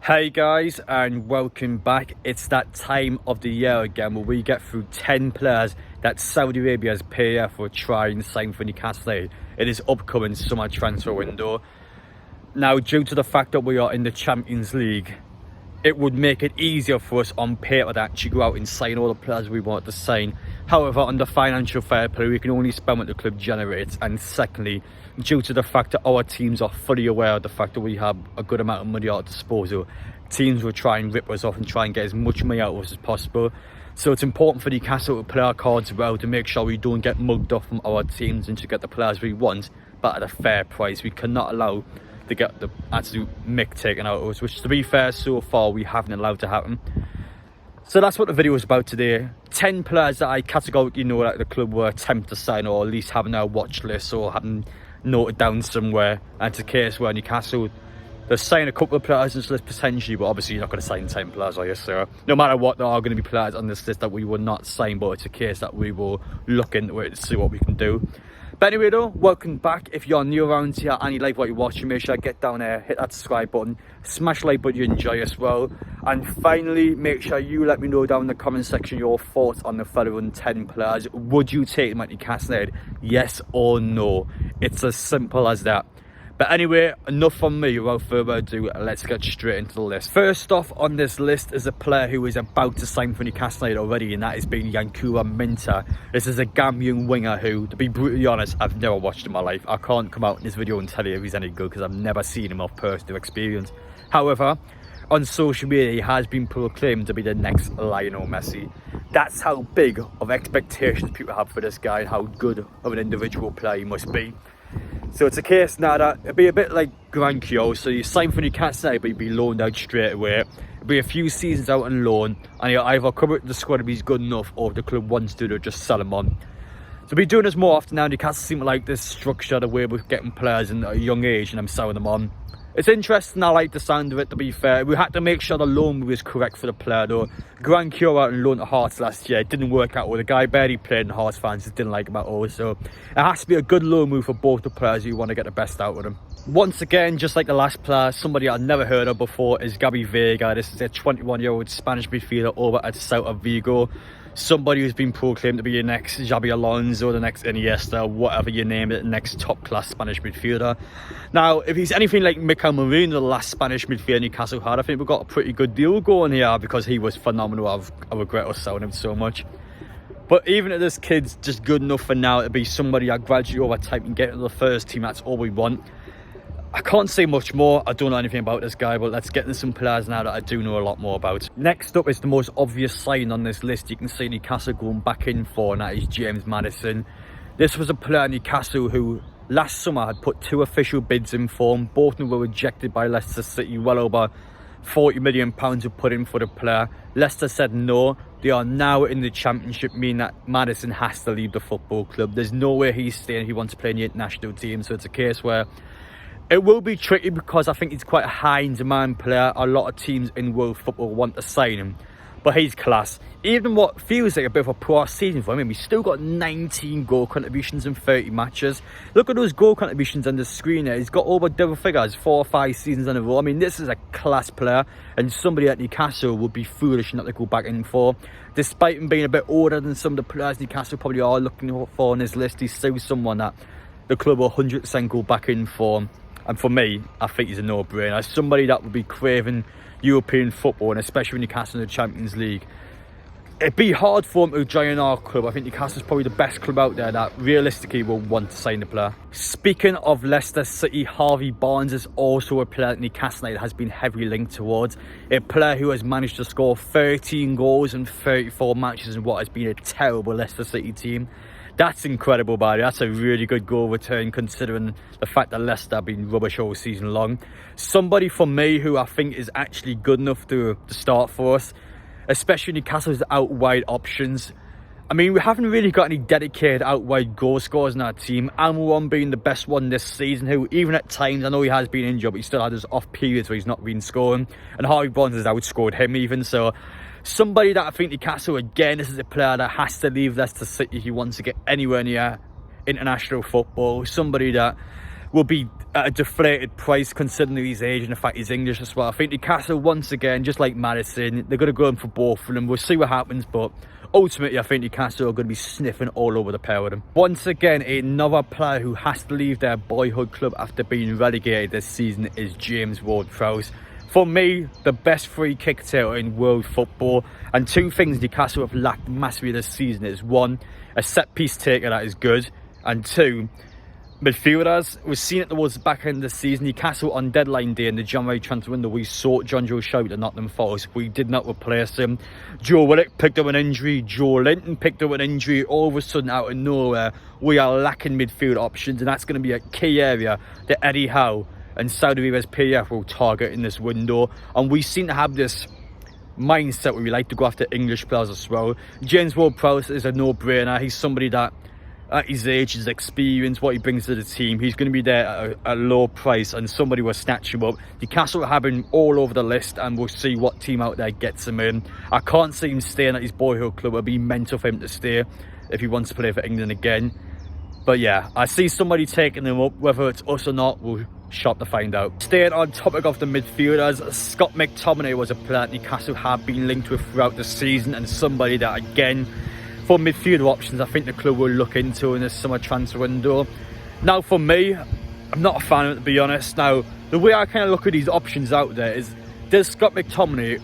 Hey guys, and welcome back. It's that time of the year again where we get through 10 players that Saudi Arabia has paid for a try and sign for Newcastle. It is upcoming summer transfer window. Now, due to the fact that we are in the Champions League, it would make it easier for us on paper to actually go out and sign all the players we want to sign. However, under financial fair play, we can only spend what the club generates. And secondly, due to the fact that our teams are fully aware of the fact that we have a good amount of money at our disposal, teams will try and rip us off and try and get as much money out of us as possible. So it's important for Newcastle to play our cards well to make sure we don't get mugged off from our teams and to get the players we want, but at a fair price. We cannot allow to get the absolute mick taken out of us, which, to be fair, so far we haven't allowed to happen. So that's what the video is about today. 10 players that I categorically know that the club were attempting to sign, or at least having their watch list or having noted down somewhere. And it's a case where Newcastle, they're signing a couple of players on this list potentially, but obviously you're not going to sign 10 players, are you? So no matter what, there are going to be players on this list that we will not sign, but it's a case that we will look into it to see what we can do. But anyway though, welcome back. If you're new around here and you like what you're watching, make sure you get down there, hit that subscribe button, smash the like button you enjoy as well. And finally, make sure you let me know down in the comment section your thoughts on the following 10 players. Would you take them at Newcastle? Yes or no? It's as simple as that. But anyway, enough from me. Without further ado, let's get straight into the list. First off on this list is a player who is about to sign for Newcastle already, and that is being Yankuba Minta. This is a Gambian winger who, to be brutally honest, I've never watched in my life. I can't come out in this video and tell you if he's any good because I've never seen him off personal experience. However, on social media, he has been proclaimed to be the next Lionel Messi. That's how big of expectations people have for this guy and how good of an individual player he must be. So it's a case now that it'd be a bit like Granquio. So you sign for Newcastle, but you'd be loaned out straight away. It'd be a few seasons out on loan, and he'll either come up to the squad if he's good enough, or if the club wants to just sell him on. So we're doing this more often now. Newcastle seem to like this structure, the way we're getting players in at a young age and I'm selling them on. It's interesting, I like the sound of it, to be fair. We had to make sure the loan move was correct for the player though. Grand Cure out and loan to Hearts last year, it didn't work out with the guy barely played, and Hearts fans just didn't like him at all. So it has to be a good loan move for both the players who want to get the best out of them. Once again, just like the last player, somebody I've never heard of before is Gabby Vega. This is a 21-year-old Spanish midfielder over at Celta Vigo. Somebody who's been proclaimed to be your next Xabi Alonso, the next Iniesta, whatever you name it, next top-class Spanish midfielder. Now, if he's anything like Mikel Merino, the last Spanish midfielder Newcastle had, I think we've got a pretty good deal going here because he was phenomenal. I regret us selling him so much. But even if this kid's just good enough for now to be somebody that gradually over time can get into the first team, that's all we want. I can't say much more. I don't know anything about this guy, but let's get into some players now that I do know a lot more about. Next up is the most obvious sign on this list. You can see Newcastle going back in for, and that is James Maddison. This was a player in Newcastle who last summer had put 2 official bids in for him. Both of them were rejected by Leicester City. Well over £40 million were put in for the player. Leicester said no. They are now in the Championship, meaning that Maddison has to leave the football club. There's no way he's staying. He wants to play in the international team, so it's a case where it will be tricky because I think he's quite a high-in-demand player. A lot of teams in world football want to sign him, but he's class. Even what feels like a bit of a poor season for him, I mean, he's still got 19 goal contributions in 30 matches. Look at those goal contributions on the screen there. He's got over double figures, 4 or 5 seasons in a row. I mean, this is a class player, and somebody at Newcastle would be foolish not to go back in for. Despite him being a bit older than some of the players Newcastle probably are looking for on this list, he's still someone that the club will 100% go back in for. And for me, I think he's a no-brainer. As somebody that would be craving European football, and especially Newcastle in the Champions League, it'd be hard for him to join our club. I think Newcastle's probably the best club out there that realistically will want to sign the player. Speaking of Leicester City, Harvey Barnes is also a player that Newcastle has been heavily linked towards. A player who has managed to score 13 goals in 34 matches in what has been a terrible Leicester City team. That's incredible, buddy. That's a really good goal return considering the fact that Leicester have been rubbish all season long. Somebody for me who I think is actually good enough to start for us, especially Newcastle's out wide options. I mean, we haven't really got any dedicated out wide goal scorers in our team. Almiron being the best one this season, who even at times, I know he has been injured, but he still had his off periods where he's not been scoring. And Harvey Barnes has outscored him even, so somebody that I think Newcastle, again, this is a player that has to leave Leicester City if he wants to get anywhere near international football. Somebody that will be at a deflated price considering his age and the fact he's English as well. I think Newcastle, once again, just like Madison, they're going to go in for both of them. We'll see what happens, but ultimately I think Newcastle are going to be sniffing all over the pair of them. Once again, another player who has to leave their boyhood club after being relegated this season is James Ward-Prowse. For me, the best free kick taker in world football, and two things Newcastle have lacked massively this season is one, a set piece taker that is good, and two, midfielders. We've seen it towards the back end of the season. Newcastle on deadline day in the January transfer window, we sought John Joe Shelby to Nottingham Forest. We did not replace him. Joe Willock picked up an injury. Joe Linton picked up an injury. All of a sudden, out of nowhere, we are lacking midfield options, and that's going to be a key area that Eddie Howe and Saudi Arabia's PF will target in this window. And we seem to have this mindset where we like to go after English players as well. James Ward-Prowse is a no-brainer. He's somebody that, at his age, his experience, what he brings to the team, he's going to be there at a low price and somebody will snatch him up. Newcastle will have him all over the list and we'll see what team out there gets him in. I can't see him staying at his boyhood club. It'll be mental for him to stay if he wants to play for England again. But yeah, I see somebody taking him up. Whether it's us or not, we'll shop to find out. Staying on topic of the midfielders, Scott McTominay was a player that Newcastle have been linked with throughout the season, and somebody that, again, for midfield options, I think the club will look into in this summer transfer window. Now, for me, I'm not a fan of it, to be honest. Now, the way I kind of look at these options out there is, does Scott McTominay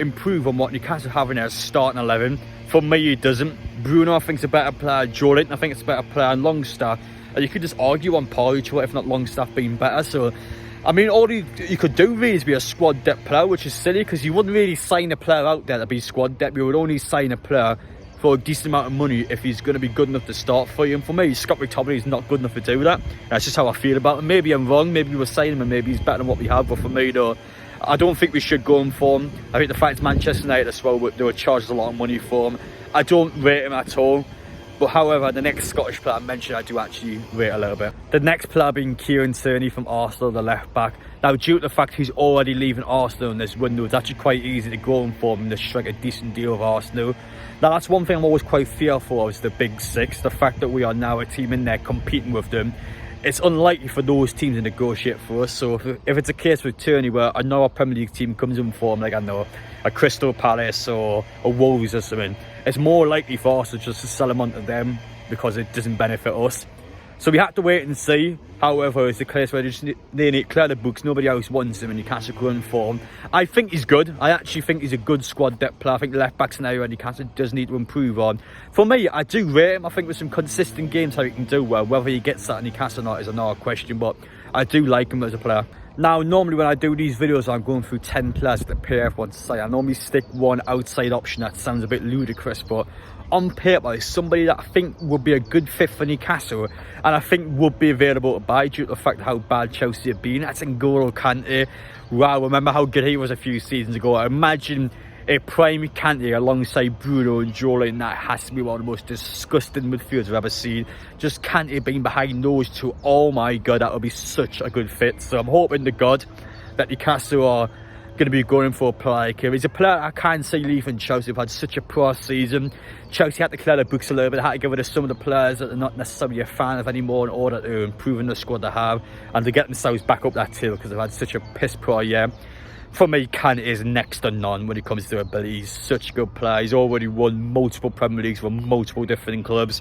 improve on what Newcastle have in their starting 11? For me, he doesn't. Bruno, I think, is a better player. Joe Linton, I think, it's a better player. And Longstaff, and you could just argue on par each other, if not Longstaff being better. So, I mean, all you could do really is be a squad depth player, which is silly because you wouldn't really sign a player out there to be squad depth. You would only sign a player for a decent amount of money if he's going to be good enough to start for you. And for me, Scott McTominay is not good enough to do that. That's just how I feel about him. Maybe I'm wrong, maybe we're saying him and maybe he's better than what we have, but for me though, I don't think we should go in for him. I think the fact Manchester United as well, they were charged a lot of money for him. I don't rate him at all. But however, the next Scottish player I mentioned, I do actually rate a little bit. The next player being Kieran Tierney from Arsenal, the left back. Now, due to the fact he's already leaving Arsenal in this window, it's actually quite easy to go in for him to strike a decent deal with Arsenal. Now, that's one thing I'm always quite fearful of, is the big six. The fact that we are now a team in there competing with them. It's unlikely for those teams to negotiate for us. So if it's a case with Tierney where another Premier League team comes in for him, like I know a Crystal Palace or a Wolves or something, it's more likely for us just to sell him onto them because it doesn't benefit us. So we have to wait and see. However, it's a case where they need to clear the books. Nobody else wants him and Newcastle go in for him. I think he's good. I actually think he's a good squad depth player. I think the left back scenario Newcastle does need to improve on. For me, I do rate him. I think with some consistent games how he can do well. Whether he gets that in Newcastle or not is another question, but I do like him as a player. Now, normally when I do these videos, I'm going through 10 players that the PF wants to say. I normally stick one outside option. That sounds a bit ludicrous, but on paper, it's somebody that I think would be a good fit for Newcastle and I think would be available to buy due to the fact of how bad Chelsea have been. That's N'Golo Kante. Wow, remember how good he was a few seasons ago. I imagine a prime Kante alongside Bruno and Joe Linton. That has to be one of the most disgusting midfielders I've ever seen. Just Kante being behind those two. Oh my God, that would be such a good fit. So I'm hoping to God that Newcastle are going to be going for a player like him. He's a player I can't see leaving Chelsea. They've had such a poor season. Chelsea had to clear their books a little bit. They had to get rid of some of the players that they're not necessarily a fan of anymore in order to improve the squad they have and to get themselves back up that hill because they've had such a piss poor year. For me, Kante is next to none when it comes to ability. He's such a good player. He's already won multiple Premier Leagues for multiple different clubs.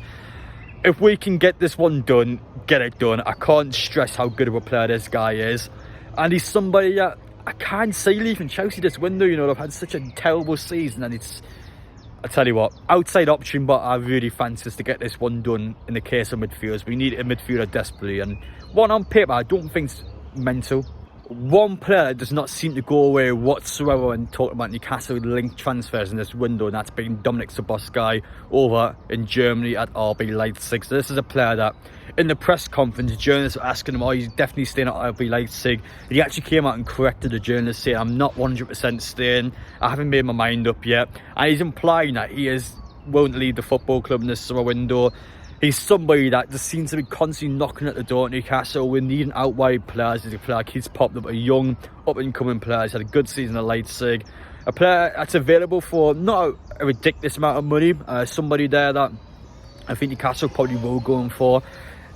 If we can get this one done, get it done. I can't stress how good of a player this guy is. And he's somebody that I can't see leaving Chelsea this window. You know, they've had such a terrible season and it's, I tell you what, outside option, but I really fancy us to get this one done in the case of midfielders. We need a midfielder desperately, and one on paper I don't think's mental. One player does not seem to go away whatsoever when talking about Newcastle linked transfers in this window, and that's been Dominik Szoboszlai over in Germany at RB Leipzig. So this is a player that, in the press conference, journalists were asking him, oh, he's definitely staying at RB Leipzig. And he actually came out and corrected the journalist, saying, I'm not 100% staying. I haven't made my mind up yet. And he's implying that he is willing to leave the football club in this summer window. He's somebody that just seems to be constantly knocking at the door at Newcastle. We need an out-wide player. He's a player that keeps popping up, a young, up-and-coming player. He's had a good season at Leipzig. A player that's available for not a ridiculous amount of money. Somebody there that I think Newcastle probably will go in for.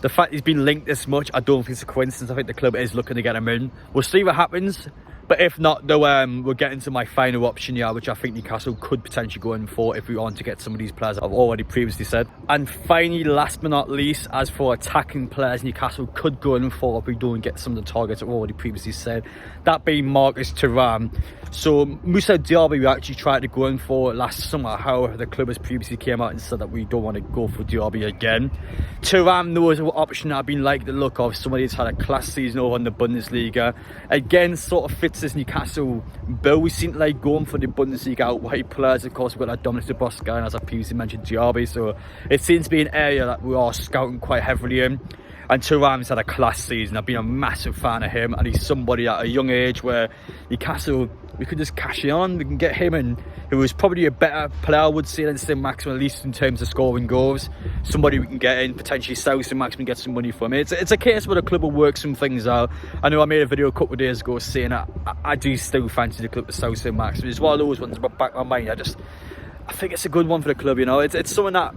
the fact he's been linked this much, I don't think it's a coincidence. I think the club is looking to get him in. We'll see what happens. But if not, though, we'll get into my final option here, which I think Newcastle could potentially go in for if we want to get some of these players I've already previously said. And finally, last but not least, as for attacking players Newcastle could go in for if we don't get some of the targets I've already previously said, that being Marcus Thuram. So Moussa Diaby we actually tried to go in for last summer. However, the club has previously came out and said that we don't want to go for Diaby again. Thuram, though, is an option I've been like the look of. Somebody who's had a class season over in the Bundesliga. Again, sort of fits this Newcastle bill. We seem to like going for the Bundesliga outright players. Of course, we've got that Dominic Szoboszlai, and as I previously mentioned, Diaby. So it seems to be an area that we are scouting quite heavily in. And Thuram's had a class season. I've been a massive fan of him, and he's somebody at a young age where Newcastle, we could just cash it on. We can get him in, who is probably a better player, I would say, than Saint-Maximin, at least in terms of scoring goals. Somebody we can get in, potentially sell Saint-Maximin, get some money from it. It's a case where the club will work some things out. I know I made a video a couple of days ago saying that I do still fancy the club to sell Saint-Maximin. It's one of those ones in the back of my mind. I think it's a good one for the club, you know. It's something that,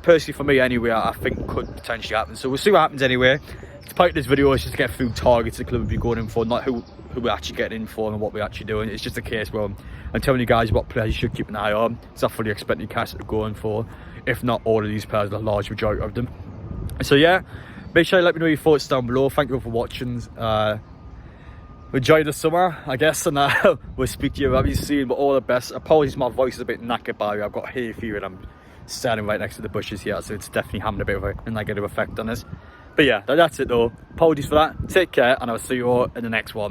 personally for me anyway, I think could potentially happen. So we'll see what happens anyway. The point of this video is just to get through targets the club will be going in for, not who we're actually getting in for and what we're actually doing. It's just a case where I'm telling you guys what players you should keep an eye on. So I fully expect Newcastle to go in for, if not all of these players, the large majority of them. So yeah, make sure you let me know your thoughts down below. Thank you all for watching. Enjoy the summer, I guess, and we'll speak to you very soon. But all the best. Apologies, my voice is a bit knackered by me. I've got hay fever and I'm standing right next to the bushes here, so it's definitely having a bit of a negative effect on us. But yeah, that's it though. Apologies for that. Take care, and I'll see you all in the next one.